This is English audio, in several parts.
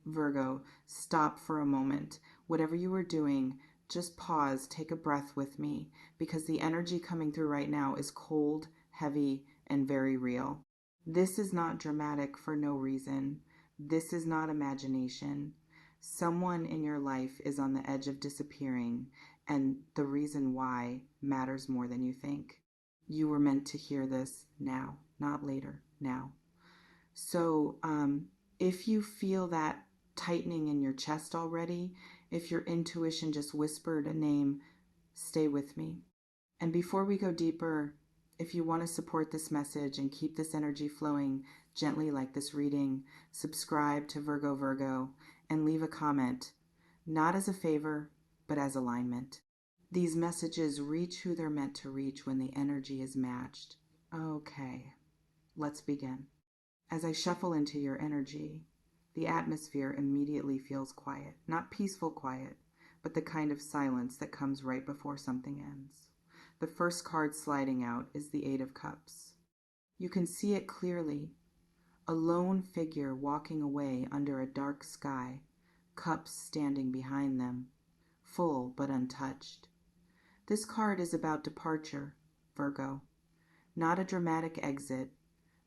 Virgo, stop for a moment. Whatever you are doing, just pause, take a breath with me, because the energy coming through right now is cold, heavy, and very real. This is not dramatic for no reason. This is not imagination. Someone in your life is on the edge of disappearing, and the reason why matters more than you think. You were meant to hear this now, not later, now. So if you feel that tightening in your chest already, if your intuition just whispered a name, stay with me. And before we go deeper, if you want to support this message and keep this energy flowing gently like this reading, subscribe to Virgo and leave a comment, not as a favor, but as alignment. These messages reach who they're meant to reach when the energy is matched. Okay, let's begin. As I shuffle into your energy, the atmosphere immediately feels quiet. Not peaceful quiet, but the kind of silence that comes right before something ends. The first card sliding out is the Eight of Cups. You can see it clearly. A lone figure walking away under a dark sky, cups standing behind them, full but untouched. This card is about departure, Virgo. Not a dramatic exit,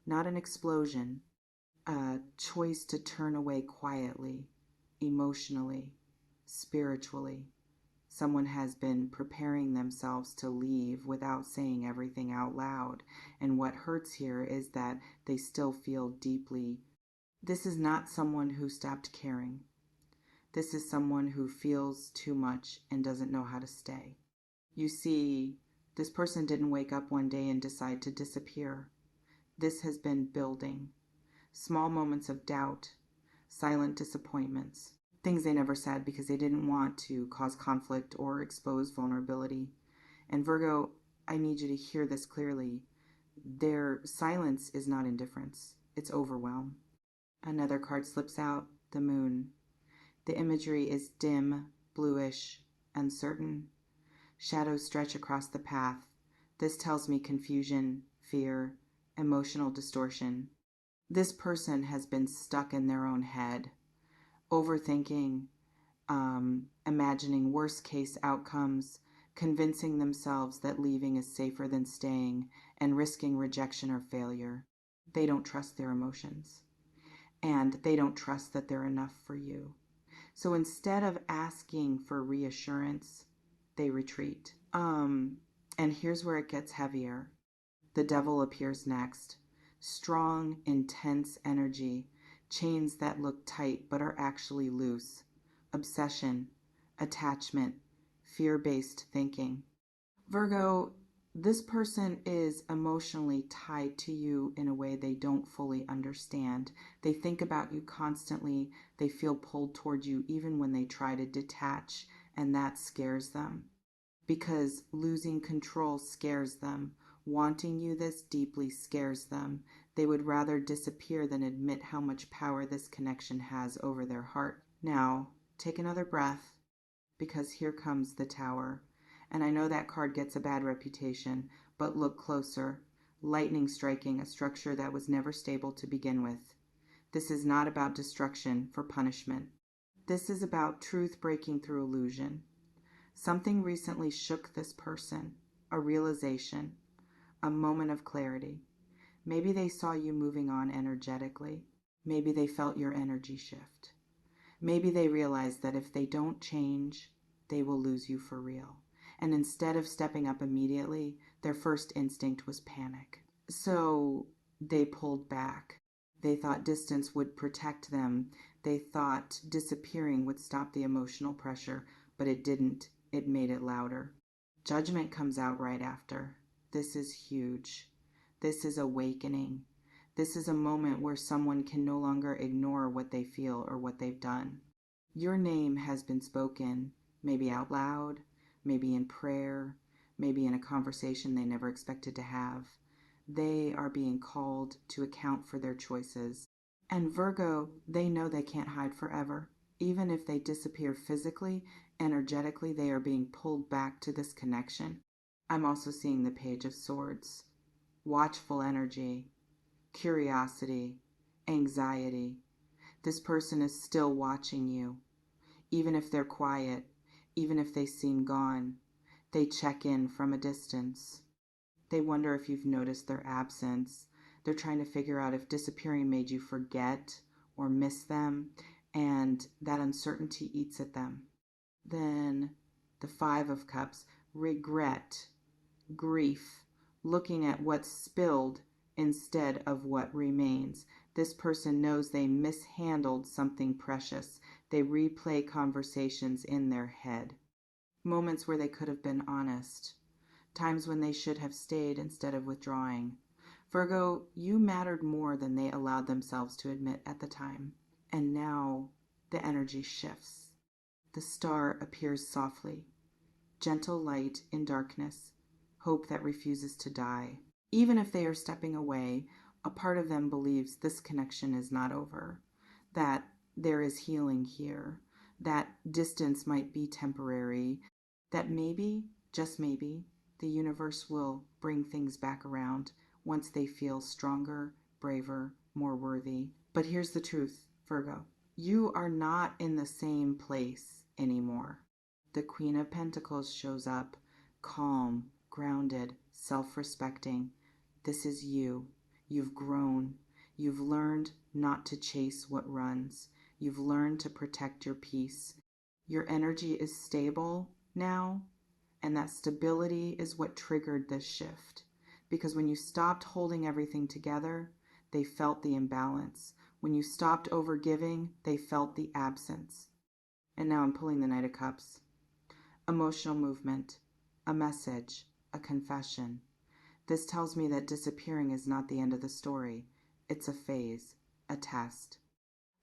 not an explosion, a choice to turn away quietly, emotionally, spiritually. Someone has been preparing themselves to leave without saying everything out loud. And what hurts here is that they still feel deeply. This is not someone who stopped caring. This is someone who feels too much and doesn't know how to stay. You see, this person didn't wake up one day and decide to disappear. This has been building. Small moments of doubt, silent disappointments, things they never said because they didn't want to cause conflict or expose vulnerability. And Virgo, I need you to hear this clearly. Their silence is not indifference. It's overwhelm. Another card slips out, the Moon. The imagery is dim, bluish, uncertain. Shadows stretch across the path. This tells me confusion, fear, emotional distortion. This person has been stuck in their own head, overthinking, imagining worst case outcomes, convincing themselves that leaving is safer than staying, and risking rejection or failure. They don't trust their emotions, and they don't trust that they're enough for you. So instead of asking for reassurance, they retreat. And here's where it gets heavier. The devil appears next. Strong, intense energy, chains that look tight but are actually loose. Obsession, attachment, fear-based thinking. Virgo, this person is emotionally tied to you in a way they don't fully understand. They think about you constantly. They feel pulled toward you even when they try to detach, and that scares them. Because losing control scares them. Wanting you this deeply scares them. They would rather disappear than admit how much power this connection has over their heart. Now, take another breath, because here comes the Tower. And I know that card gets a bad reputation, but look closer. Lightning striking a structure that was never stable to begin with. This is not about destruction for punishment. This is about truth breaking through illusion. Something recently shook this person, a realization, a moment of clarity. Maybe they saw you moving on energetically. Maybe they felt your energy shift. Maybe they realized that if they don't change, they will lose you for real. And instead of stepping up immediately, their first instinct was panic. So they pulled back. They thought distance would protect them. They thought disappearing would stop the emotional pressure, but it didn't. It made it louder. Judgment comes out right after. This is huge. This is awakening. This is a moment where someone can no longer ignore what they feel or what they've done. Your name has been spoken, maybe out loud, maybe in prayer, maybe in a conversation they never expected to have. They are being called to account for their choices. And Virgo, they know they can't hide forever. Even if they disappear physically, energetically, they are being pulled back to this connection. I'm also seeing the Page of Swords. Watchful energy, curiosity, anxiety. This person is still watching you. Even if they're quiet, even if they seem gone, they check in from a distance. They wonder if you've noticed their absence. They're trying to figure out if disappearing made you forget or miss them, and that uncertainty eats at them. Then the Five of Cups, regret, grief, looking at what's spilled instead of what remains. This person knows they mishandled something precious. They replay conversations in their head. Moments where they could have been honest. Times when they should have stayed instead of withdrawing. Virgo, you mattered more than they allowed themselves to admit at the time. And now the energy shifts. The star appears softly. Gentle light in darkness. Hope that refuses to die. Even if they are stepping away, a part of them believes this connection is not over. That there is healing here. That distance might be temporary. That maybe, just maybe, the universe will bring things back around once they feel stronger, braver, more worthy. But here's the truth, Virgo. You are not in the same place anymore. The Queen of Pentacles shows up, calm, grounded, self-respecting. This is you. You've grown. You've learned not to chase what runs. You've learned to protect your peace. Your energy is stable now, and that stability is what triggered this shift. Because when you stopped holding everything together, they felt the imbalance. When you stopped overgiving, they felt the absence. And now I'm pulling the Knight of Cups. Emotional movement, a message, a confession. This tells me that disappearing is not the end of the story. It's a phase, a test.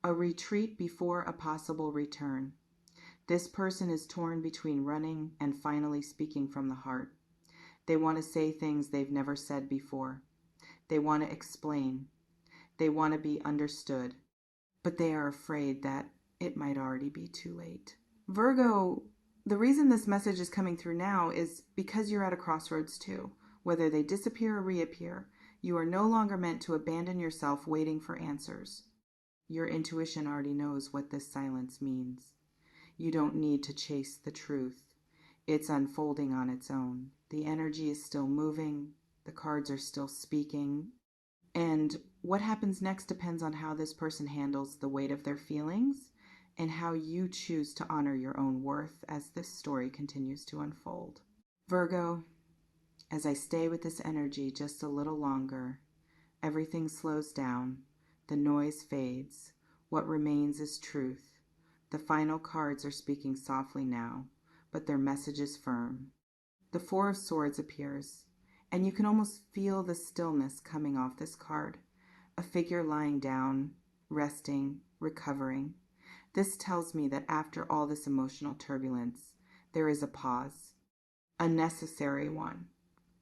A retreat before a possible return. This person is torn between running and finally speaking from the heart. They want to say things they've never said before. They want to explain. They want to be understood. But they are afraid that it might already be too late. Virgo, the reason this message is coming through now is because you're at a crossroads too. Whether they disappear or reappear, you are no longer meant to abandon yourself waiting for answers. Your intuition already knows what this silence means. You don't need to chase the truth. It's unfolding on its own. The energy is still moving. The cards are still speaking. And what happens next depends on how this person handles the weight of their feelings and how you choose to honor your own worth as this story continues to unfold. Virgo, as I stay with this energy just a little longer, everything slows down. The noise fades. What remains is truth. The final cards are speaking softly now, but their message is firm. The Four of Swords appears, and you can almost feel the stillness coming off this card. A figure lying down, resting, recovering. This tells me that after all this emotional turbulence, there is a pause, a necessary one.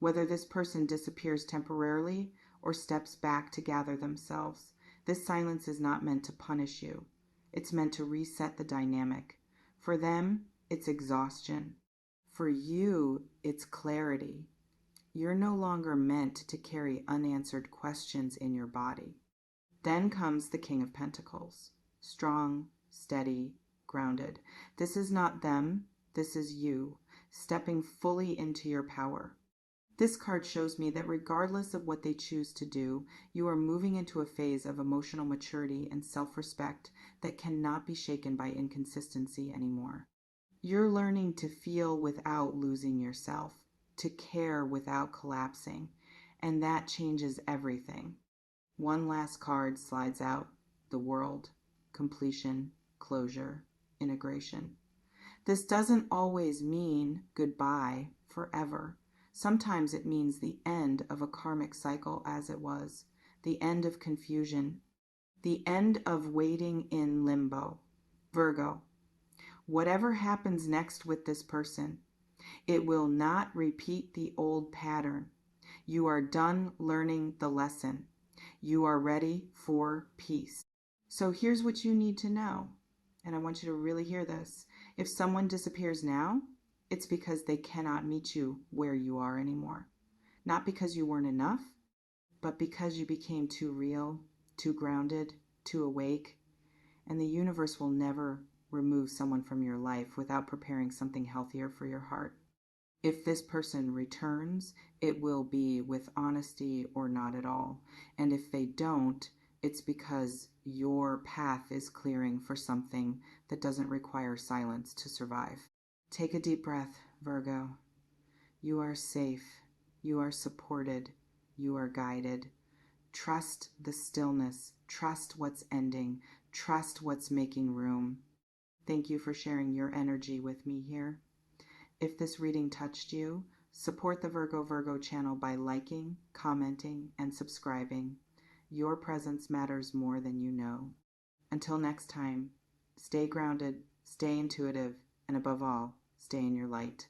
Whether this person disappears temporarily or steps back to gather themselves, this silence is not meant to punish you. It's meant to reset the dynamic. For them, it's exhaustion. For you, it's clarity. You're no longer meant to carry unanswered questions in your body. Then comes the King of Pentacles. Strong, steady, grounded. This is not them. This is you, stepping fully into your power. This card shows me that regardless of what they choose to do, you are moving into a phase of emotional maturity and self-respect that cannot be shaken by inconsistency anymore. You're learning to feel without losing yourself, to care without collapsing, and that changes everything. One last card slides out: the World, completion, closure, integration. This doesn't always mean goodbye forever. Sometimes it means the end of a karmic cycle as it was, the end of confusion, the end of waiting in limbo. Virgo, whatever happens next with this person, it will not repeat the old pattern. You are done learning the lesson. You are ready for peace. So here's what you need to know, and I want you to really hear this. If someone disappears now, it's because they cannot meet you where you are anymore. Not because you weren't enough, but because you became too real, too grounded, too awake. And the universe will never remove someone from your life without preparing something healthier for your heart. If this person returns, it will be with honesty or not at all. And if they don't, it's because your path is clearing for something that doesn't require silence to survive. Take a deep breath, Virgo. You are safe. You are supported. You are guided. Trust the stillness. Trust what's ending. Trust what's making room. Thank you for sharing your energy with me here. If this reading touched you, support the Virgo channel by liking, commenting, and subscribing. Your presence matters more than you know. Until next time, stay grounded, stay intuitive, and above all, stay in your light.